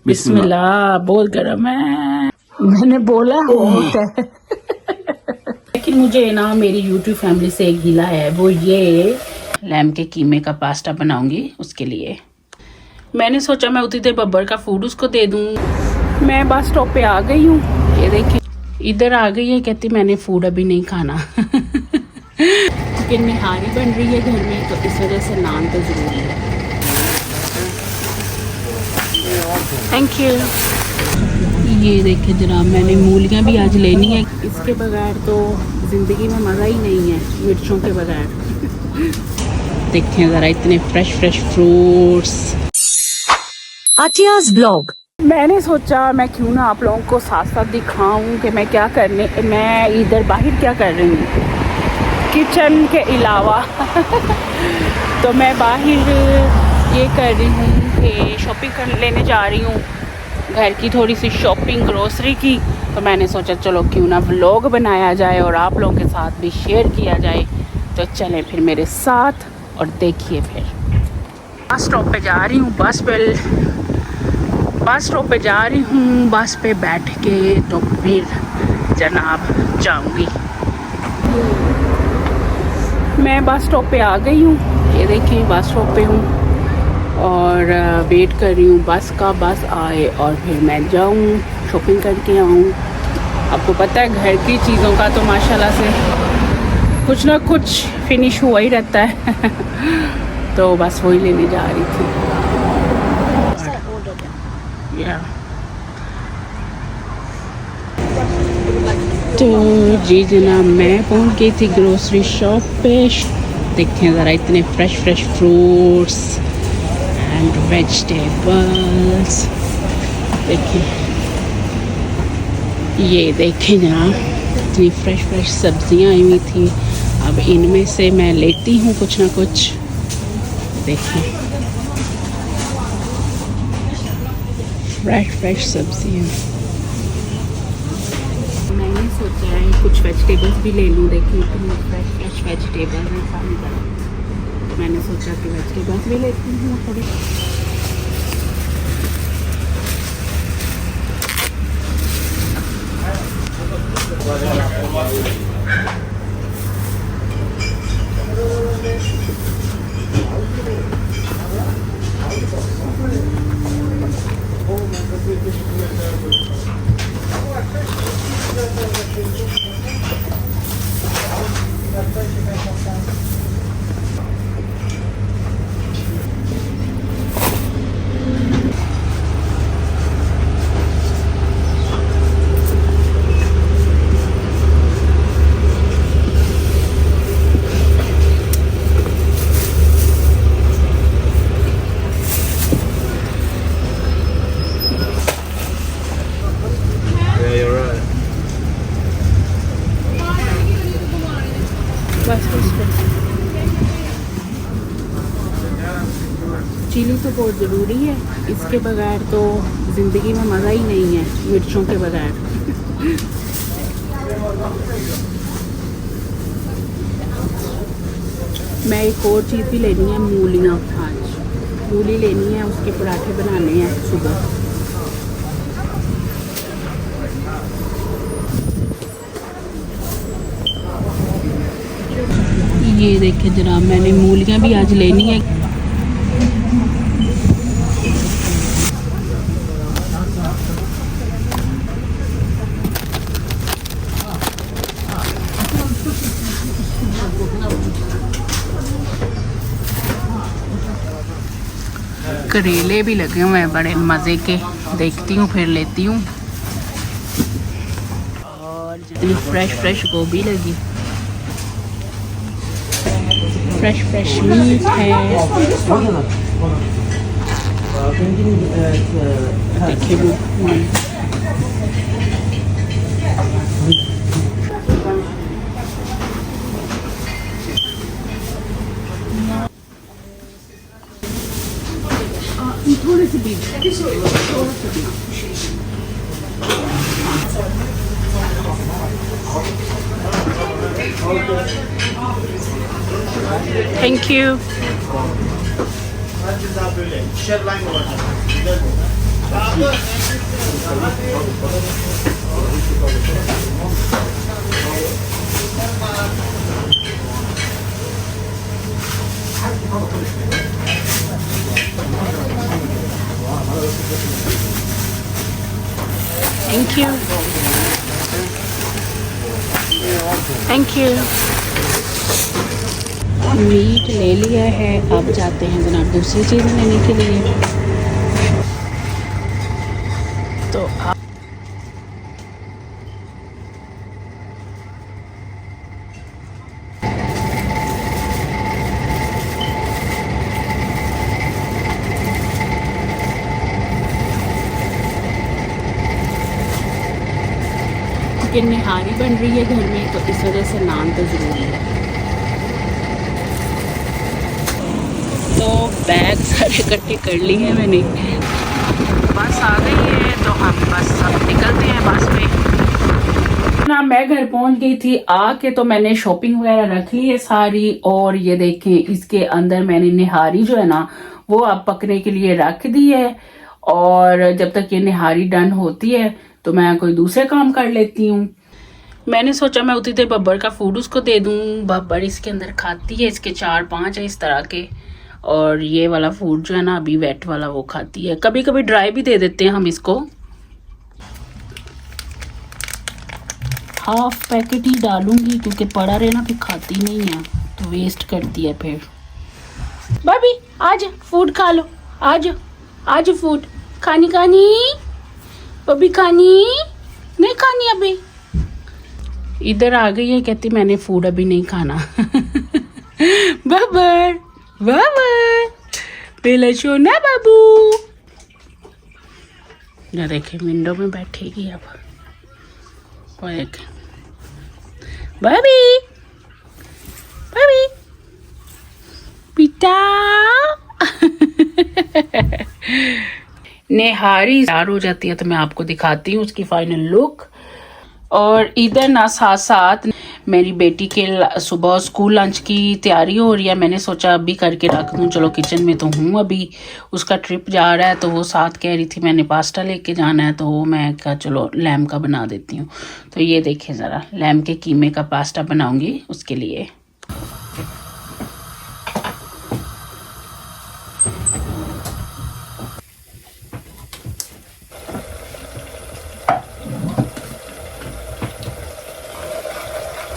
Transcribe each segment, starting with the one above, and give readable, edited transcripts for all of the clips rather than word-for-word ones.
बिस्मिल्लाह। बहुत गर्म है, मैंने बोला होता है। लेकिन मुझे ना मेरी यूट्यूब फैमिली से एक गिला है, वो ये लैम के कीमे का पास्ता बनाऊंगी। उसके लिए मैंने सोचा मैं उतनी देर बब्बर का फूड उसको दे दूँ। मैं बस स्टॉप पे आ गई हूँ, ये देखिए इधर आ गई है। कहती मैंने फूड अभी नहीं खाना क्योंकि निहारी बन रही है घर में, तो इस वजह से नान तो ज़रूरी है। Thank you. ये देखिए जनाब, मैंने मूलियाँ भी आज लेनी है। इसके बगैर तो ज़िंदगी में मज़ा ही नहीं है, मिर्चों के बगैर। देखें ज़रा इतने फ्रेश फ्रेश फ्रूट्स। आतियाज़ ब्लॉग। मैंने सोचा मैं क्यों ना आप लोगों को साथ साथ दिखाऊं कि मैं इधर बाहर क्या कर रही हूँ किचन के अलावा। तो मैं बाहर ये कर रही हूँ कि शॉपिंग लेने जा रही हूँ, घर की थोड़ी सी शॉपिंग ग्रोसरी की। तो मैंने सोचा चलो क्यों ना व्लॉग बनाया जाए और आप लोगों के साथ भी शेयर किया जाए। तो चलें फिर मेरे साथ और देखिए। फिर बस स्टॉप पे जा रही हूँ, बस स्टॉप पे जा रही हूँ। बस पे बैठ के तो फिर जनाब जाऊँगी। मैं बस स्टॉप पे आ गई हूँ, ये देखिए बस स्टॉप पे हूँ और वेट कर रही हूँ बस का। बस आए और फिर मैं जाऊँ शॉपिंग करके आऊँ। आपको पता है घर की चीज़ों का तो माशाल्लाह से कुछ ना कुछ फिनिश हुआ ही रहता है। तो बस वही लेने जा रही थी। तो जी जनाब, मैं पहुंच गई थी ग्रोसरी शॉप पे। देखें ज़रा इतने fresh fresh fruits and vegetables. देखिए ये देखें जनाब, इतनी फ्रेश फ्रेश सब्जियां आई हुई थी। अब इनमें से मैं लेती हूँ कुछ ना कुछ। देखिए फ्रेश सब्जियां। मैंने सोचा है कुछ वेजिटेबल्स भी ले लूँ। देखिए इतनी फ्रेश वेजिटेबल्स हैं सारी तरह। तो मैंने सोचा कि वेजिटेबल्स भी लेती हूँ थोड़ी। चिली तो बहुत ज़रूरी है, इसके बगैर तो ज़िंदगी में मज़ा ही नहीं है, मिर्चों के बगैर। मैं एक और चीज़ भी लेनी है, मूलियाँ। आज मूली लेनी है, उसके पराठे बनाने हैं सुबह। ये देखिए जनाब, मैंने मूलियाँ भी आज लेनी है। करेले भी लगे हुए हैं बड़े मज़े के, देखती हूँ फिर लेती हूँ। और जितनी फ्रेश गोभी लगी, फ्रेश मीट है। देखिए वो थोड़े से भी thank you. Thank you, thank you. मीट ले लिया है, अब जाते हैं जनाब दूसरी चीज़ लेने के लिए। तो आप कि निहारी बन रही है घर में, तो इस वजह से नान तो ज़रूरी है। तो बैग सारे इकट्ठे कर लिए हैं मैंने, बस आ गई है, तो हम बस अब निकलते हैं बस में ना। मैं घर पहुंच गई थी, आके तो मैंने शॉपिंग वगैरह रख ली है सारी। और ये देखें, इसके अंदर मैंने निहारी जो है ना वो अब पकने के लिए रख दी है। और जब तक ये निहारी डन होती है तो मैं कोई दूसरे काम कर लेती हूँ। मैंने सोचा मैं उतनी देर बब्बर का फूड उसको दे दूँ। बब्बर इसके अंदर खाती है, इसके 4-5 है इस तरह के। और ये वाला फूड जो है ना अभी वेट वाला वो खाती है, कभी कभी ड्राई भी दे देते हैं हम इसको। हाफ पैकेट ही डालूंगी क्योंकि पड़ा रहे ना फिर खाती नहीं है, तो वेस्ट करती है फिर। भाभी आज फूड खा लो, आज आज फूड खानी खानी, बबी खानी नहीं खानी अभी। इधर आ गई है, कहती मैंने फूड अभी नहीं खाना। बब्बर बब्बर बेला सोना बाबू, ना देखे विंडो में बैठेगी अब। और एक बबी बबी पिता। निहारी तैयार हो जाती है तो मैं आपको दिखाती हूँ उसकी फाइनल लुक। और इधर ना साथ साथ मेरी बेटी के सुबह स्कूल लंच की तैयारी हो रही है। मैंने सोचा अभी करके रख दूँ, चलो किचन में तो हूँ अभी। उसका ट्रिप जा रहा है तो वो साथ कह रही थी मैंने पास्ता लेके जाना है, तो मैं कहा चलो लैम का बना देती हूँ। तो ये देखें ज़रा, लैम के कीमे का पास्ता बनाऊँगी उसके लिए।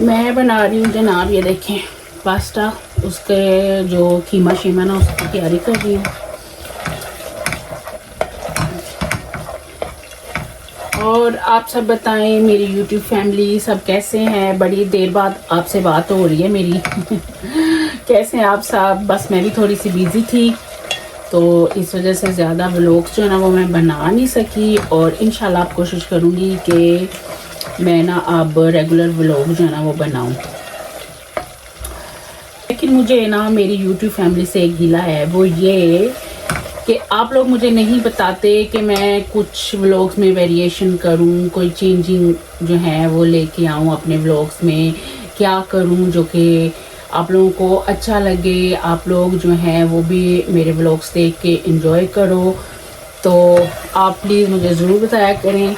मैं बना रही हूँ जनाब, ये देखें पास्ता, उसके जो कीमा शीमा ना उसकी तैयारी कर रही हूँ। और आप सब बताएं मेरी यूट्यूब फैमिली सब कैसे हैं? बड़ी देर बाद आपसे बात हो रही है मेरी। कैसे हैं आप सब? बस मैं भी थोड़ी सी बिज़ी थी तो इस वजह से ज़्यादा व्लॉग्स जो है ना वो मैं बना नहीं सकी। और इंशाल्लाह आप कोशिश करूँगी कि मैं ना अब रेगुलर व्लॉग जो है ना वो बनाऊं। लेकिन मुझे ना मेरी यूट्यूब फैमिली से एक गिला है, वो ये कि आप लोग मुझे नहीं बताते कि मैं कुछ व्लॉग्स में वेरिएशन करूं, कोई चेंजिंग जो है वो लेके आऊं अपने व्लॉग्स में। क्या करूं जो कि आप लोगों को अच्छा लगे, आप लोग जो हैं वो भी मेरे व्लॉग्स देख के एंजॉय करो। तो आप प्लीज़ मुझे ज़रूर बताया करें।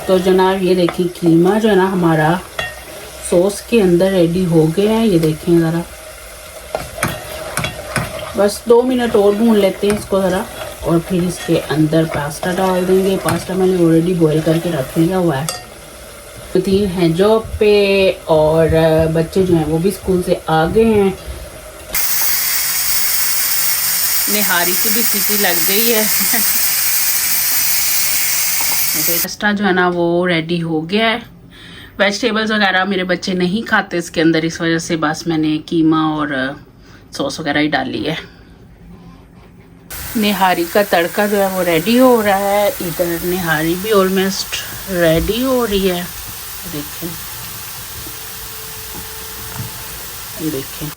तो जनाब ये देखिए कीमा जो है ना हमारा सॉस के अंदर रेडी हो गया है। ये देखें ज़रा, बस 2 मिनट और भून लेते हैं इसको ज़रा, और फिर इसके अंदर पास्ता डाल देंगे। पास्ता मैंने ऑलरेडी बॉईल करके रख लिया हुआ है। 3 हैं जॉब पे और बच्चे जो हैं वो भी स्कूल से आ गए हैं। निहारी की भी सीटी लग गई है। पास्ता जो है ना वो रेडी हो गया है। वेजिटेबल्स वगैरह मेरे बच्चे नहीं खाते इसके अंदर, इस वजह से बस मैंने कीमा और सॉस वगैरह ही डाली है। निहारी का तड़का जो है वो रेडी हो रहा है। इधर निहारी भी ऑलमोस्ट रेडी हो रही है। देखें देखें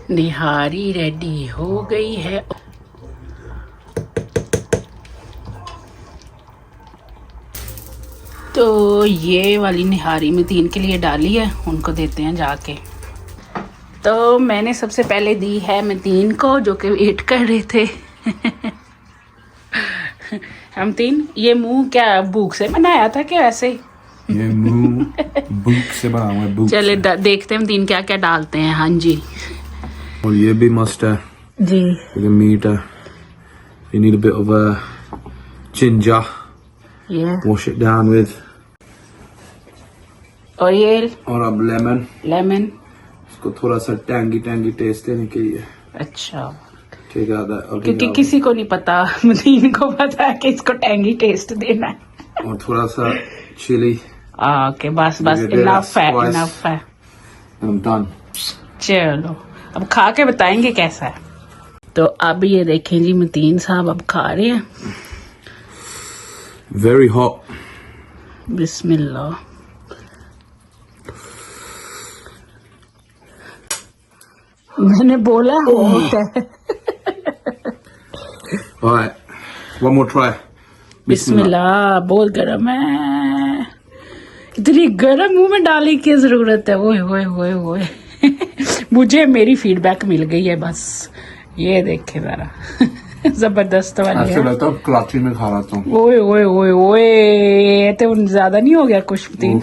निहारी रेडी हो गई है। तो ये वाली निहारी में 3 के लिए डाली है, उनको देते हैं जाके। तो मैंने सबसे पहले दी है मतीन को, जो कि वेट कर रहे थे। हम तीन, ये मुंह क्या भूख से बनाया था क्या वैसे ही? ये मुंह भूख से बना हुआ है, भूख चले से। देखते हैं हम तीन क्या क्या डालते हैं। हाँ जी और ये भी मस्ट है जी। क्योंकि मीट है। You need a bit of ginger. ये Wash it down with. और ये और अब लेमन, लेमन। इसको थोड़ा सा टैंगी टैंगी टेस्ट देने के लिए। अच्छा, ठीक है, और क्योंकि किसी को नहीं पता, मतीन को पता है कि इसको टैंगी टेस्ट देना है। और थोड़ा सा चिली। ओके, बस बस, ये इनफ है, spice. इनफ है। I'm done. चलो अब खा के बताएंगे कैसा है। तो अब ये देखें जी, मतीन साहब अब खा रहे हैं। Very hot. बिस्मिल्लाह। मैंने बोला होता है। Alright, one more try. बिस्मिल्लाह। बहुत गर्म है, इतनी गर्म मुंह में डालने की जरूरत है। ओए ओए ओए ओए। मुझे मेरी फीडबैक मिल गई है बस। ये देखे जरा। जबरदस्त वाली ऐसे है। लगता है कराची में खा रहा था। ओए ओए ओए ओए, तो ज्यादा नहीं हो गया कुछ मतीन?